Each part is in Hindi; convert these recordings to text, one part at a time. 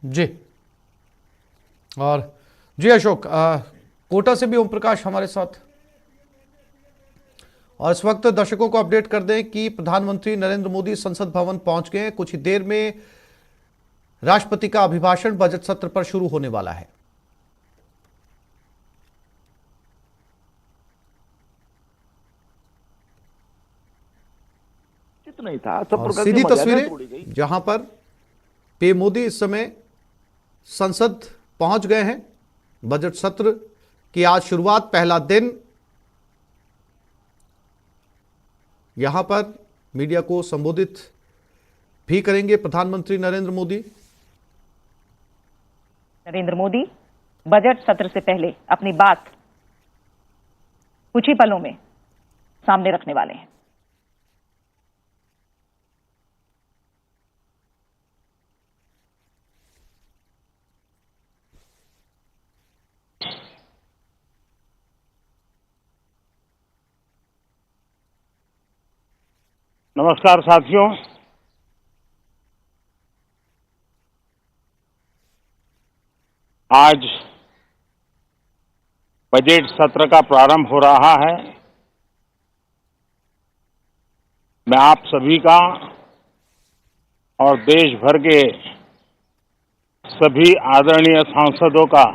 जी। और जी अशोक, कोटा से भी ओम प्रकाश हमारे साथ। और इस वक्त दर्शकों को अपडेट कर दें कि प्रधानमंत्री नरेंद्र मोदी संसद भवन पहुंच गए हैं। कुछ ही देर में राष्ट्रपति का अभिभाषण बजट सत्र पर शुरू होने वाला है। नहीं था, सब और प्रकार की सीधी मर्यादाएं तस्वीरें तोड़ी गई। जहां पर पीएम मोदी इस समय संसद पहुंच गए हैं। बजट सत्र की आज शुरुआत, पहला दिन। यहां पर मीडिया को संबोधित भी करेंगे प्रधानमंत्री नरेंद्र मोदी। नरेंद्र मोदी बजट सत्र से पहले अपनी बात कुछ ही पलों में सामने रखने वाले हैं। नमस्कार साथियों, आज बजट सत्र का प्रारंभ हो रहा है। मैं आप सभी का और देश भर के सभी आदरणीय सांसदों का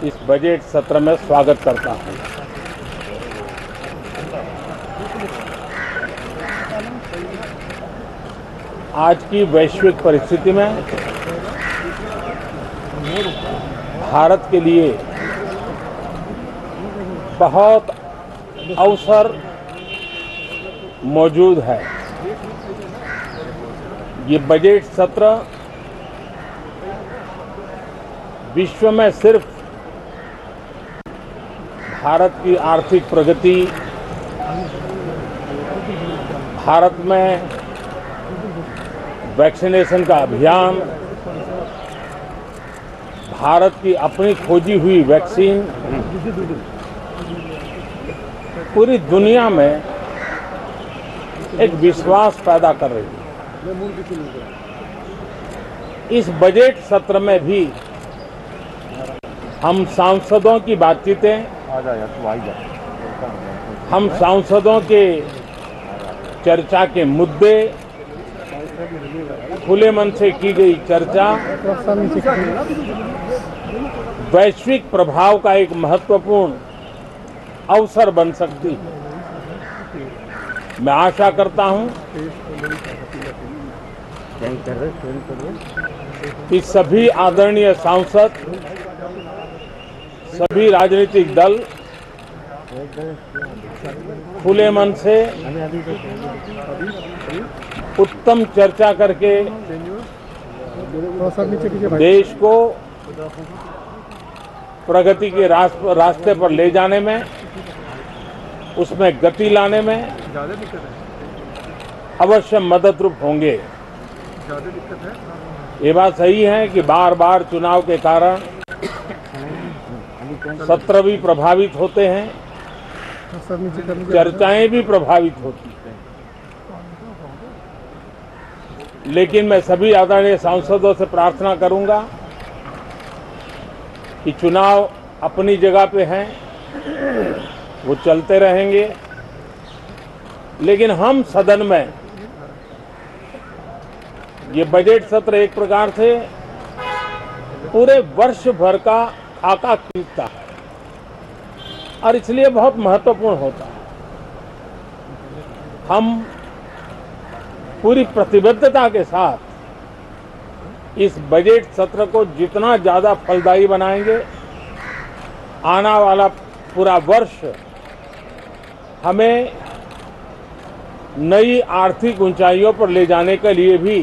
इस बजट सत्र में स्वागत करता हूं। आज की वैश्विक परिस्थिति में भारत के लिए बहुत अवसर मौजूद है। ये बजट सत्र विश्व में सिर्फ भारत की आर्थिक प्रगति, भारत में वैक्सीनेशन का अभियान, भारत की अपनी खोजी हुई वैक्सीन पूरी दुनिया में एक विश्वास पैदा कर रही है। इस बजट सत्र में भी हम सांसदों की बातचीतें, हम सांसदों के चर्चा के मुद्दे, खुले मन से की गई चर्चा वैश्विक प्रभाव का एक महत्वपूर्ण अवसर बन सकती है। मैं आशा करता हूं कि सभी आदरणीय सांसद, सभी राजनीतिक दल खुले मन से उत्तम चर्चा करके देश को प्रगति के रास्ते पर ले जाने में, उसमें गति लाने में अवश्य मददरूप होंगे। ये बात सही है कि बार बार चुनाव के कारण सत्र भी प्रभावित होते हैं, चर्चाएं भी प्रभावित होती हैं। लेकिन मैं सभी आदरणीय सांसदों से प्रार्थना करूंगा कि चुनाव अपनी जगह पे हैं, वो चलते रहेंगे, लेकिन हम सदन में ये बजट सत्र एक प्रकार से पूरे वर्ष भर का खाका खींचता है और इसलिए बहुत महत्वपूर्ण होता है। हम पूरी प्रतिबद्धता के साथ इस बजट सत्र को जितना ज्यादा फलदायी बनाएंगे, आने वाला पूरा वर्ष हमें नई आर्थिक ऊंचाइयों पर ले जाने के लिए भी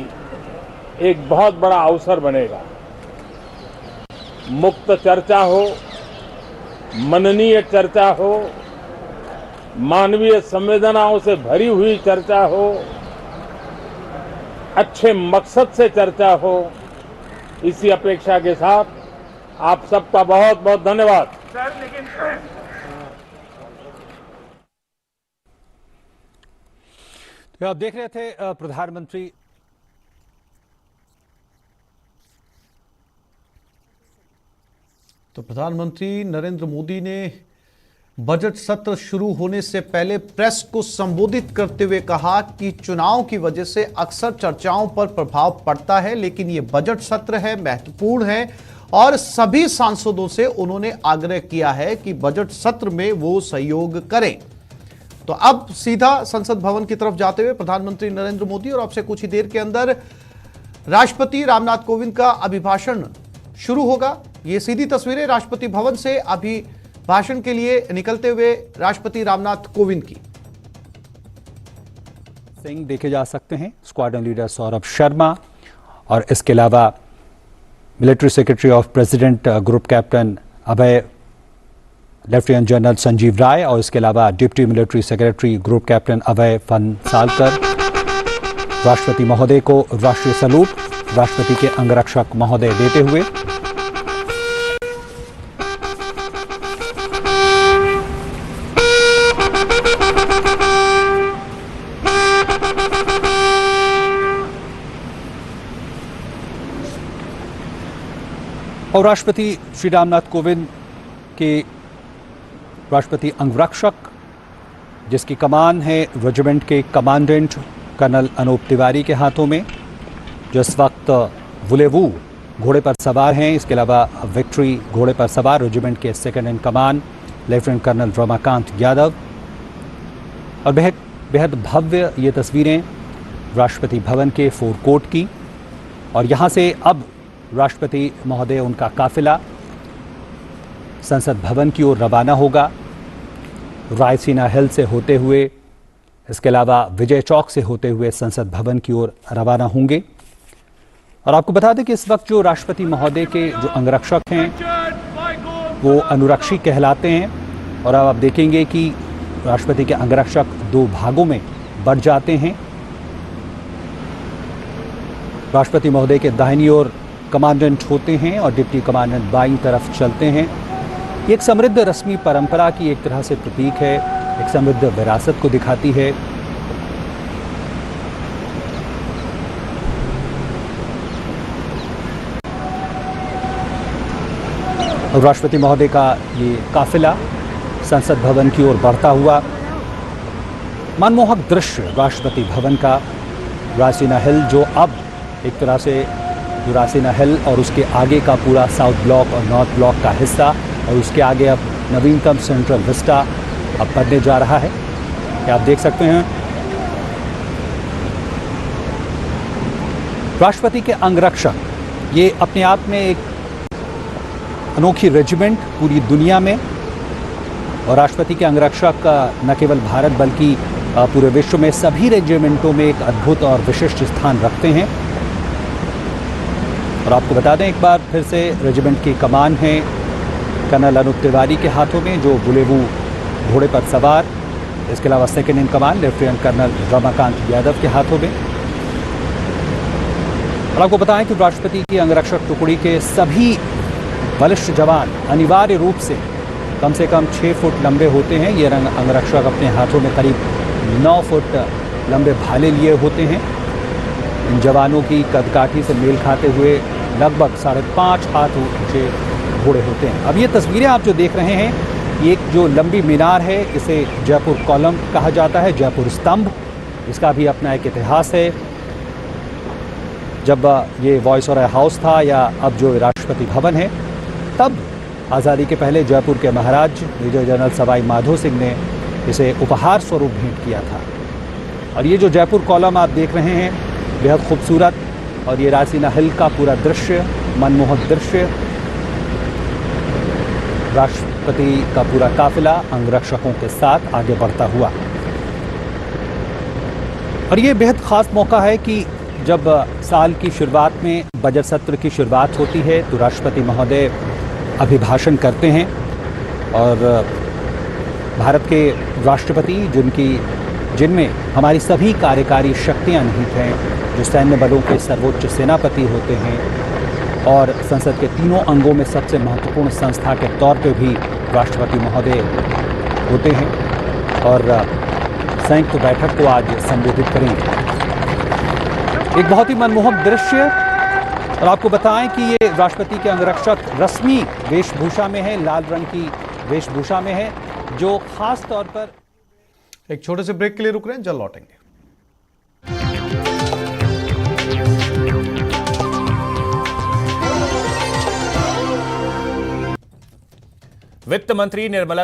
एक बहुत बड़ा अवसर बनेगा। मुक्त चर्चा हो, मननीय चर्चा हो, मानवीय संवेदनाओं से भरी हुई चर्चा हो, अच्छे मकसद से चर्चा हो, इसी अपेक्षा के साथ आप सबका बहुत बहुत धन्यवाद। आप देख रहे थे प्रधानमंत्री तो प्रधानमंत्री नरेंद्र मोदी ने बजट सत्र शुरू होने से पहले प्रेस को संबोधित करते हुए कहा कि चुनाव की वजह से अक्सर चर्चाओं पर प्रभाव पड़ता है, लेकिन ये बजट सत्र है, महत्वपूर्ण है और सभी सांसदों से उन्होंने आग्रह किया है कि बजट सत्र में वो सहयोग करें। तो अब सीधा संसद भवन की तरफ जाते हुए प्रधानमंत्री नरेंद्र मोदी और अब से कुछ ही देर के अंदर राष्ट्रपति रामनाथ कोविंद का अभिभाषण शुरू होगा। ये सीधी तस्वीरें राष्ट्रपति भवन से अभिभाषण के लिए निकलते हुए राष्ट्रपति रामनाथ कोविंद की सिंह देखे जा सकते हैं, स्क्वाड्रन लीडर सौरभ शर्मा और इसके अलावा military secretary of president group captain Abhay, lieutenant general Sanjeev Rai और इसके अलावा deputy military secretary group captain Abhay Phansalkar. राष्ट्रपति महोदय को राष्ट्रीय सैल्यूट राष्ट्रपति के अंगरक्षक महोदय देते हुए और राष्ट्रपति श्री रामनाथ कोविंद के राष्ट्रपति अंगरक्षक, जिसकी कमान है रेजिमेंट के कमांडेंट कर्नल अनूप तिवारी के हाथों में, जो इस वक्त वुलेवू घोड़े पर सवार हैं। इसके अलावा विक्ट्री घोड़े पर सवार रेजिमेंट के second in command lieutenant colonel Ramakant Yadav. और बेहद भव्य ये तस्वीरें राष्ट्रपति भवन के फोरकोर्ट की, और यहाँ से अब राष्ट्रपति महोदय, उनका काफिला संसद भवन की ओर रवाना होगा, रायसीना हिल से होते हुए, इसके अलावा विजय चौक से होते हुए संसद भवन की ओर रवाना होंगे। और आपको बता दें कि इस वक्त जो राष्ट्रपति महोदय के जो अंगरक्षक हैं वो अनुरक्षी कहलाते हैं, और अब आप देखेंगे कि राष्ट्रपति के अंगरक्षक दो भागों में बढ़ जाते हैं। राष्ट्रपति महोदय के दाहिनी ओर कमांडेंट होते हैं और डिप्टी कमांडेंट बाईं तरफ चलते हैं। ये एक समृद्ध रस्मी परंपरा की एक तरह से प्रतीक है, एक समृद्ध विरासत को दिखाती है। और राष्ट्रपति महोदय का ये काफिला संसद भवन की ओर बढ़ता हुआ, मनमोहक दृश्य राष्ट्रपति भवन का, रायसीना हिल जो अब एक तरह से रायसीना हिल और उसके आगे का पूरा साउथ ब्लॉक और नॉर्थ ब्लॉक का हिस्सा, और उसके आगे अब नवीनतम सेंट्रल विस्टा अब बनने जा रहा है। क्या आप देख सकते हैं राष्ट्रपति के अंगरक्षक, ये अपने आप में एक अनोखी रेजिमेंट पूरी दुनिया में, और राष्ट्रपति के अंगरक्षक न केवल भारत बल्कि पूरे विश्व में सभी रेजिमेंटों में एक अद्भुत और विशिष्ट स्थान रखते हैं। और आपको बता दें एक बार फिर से, रेजिमेंट की कमान है कर्नल अनूप तिवारी के हाथों में, जो वुलेवू घोड़े पर सवार, इसके अलावा second in command lieutenant colonel Ramakant Yadav के हाथों में। और आपको बताएं कि राष्ट्रपति की अंगरक्षक टुकड़ी के सभी वरिष्ठ जवान अनिवार्य रूप से कम 6 फुट लंबे होते हैं। ये अंगरक्षक अपने हाथों में करीब 9 फुट लंबे भाले लिए होते हैं। इन जवानों की कदकाठी से मेल खाते हुए लगभग 5.5 हाथ ऊंचे घोड़े होते हैं। अब ये तस्वीरें आप जो देख रहे हैं, ये एक जो लंबी मीनार है, इसे जयपुर कॉलम कहा जाता है, जयपुर स्तंभ। इसका भी अपना एक इतिहास है। जब ये वॉइसरॉय हाउस था या अब जो राष्ट्रपति भवन है, तब आज़ादी के पहले जयपुर के महाराज मेजर जनरल सवाई माधो सिंह ने इसे उपहार स्वरूप भेंट किया था। और ये जो जयपुर कॉलम आप देख रहे हैं, बेहद खूबसूरत, और ये रायसीना हिल का पूरा दृश्य, मनमोहक दृश्य, राष्ट्रपति का पूरा काफिला अंगरक्षकों के साथ आगे बढ़ता हुआ। और ये बेहद ख़ास मौका है कि जब साल की शुरुआत में बजट सत्र की शुरुआत होती है तो राष्ट्रपति महोदय अभिभाषण करते हैं, और भारत के राष्ट्रपति जिनमें हमारी सभी कार्यकारी शक्तियां निहित हैं, जो सैन्य बलों के सर्वोच्च सेनापति होते हैं और संसद के तीनों अंगों में सबसे महत्वपूर्ण संस्था के तौर पे भी राष्ट्रपति महोदय होते हैं। और संयुक्त बैठक को आज संबोधित करेंगे। एक बहुत ही मनमोहक दृश्य, और आपको बताएं कि ये राष्ट्रपति के अंगरक्षक रस्मी वेशभूषा में है, लाल रंग की वेशभूषा में है, जो खास तौर पर। एक छोटे से ब्रेक के लिए रुक रहे हैं, जल्द लौटेंगे। वित्त मंत्री निर्मला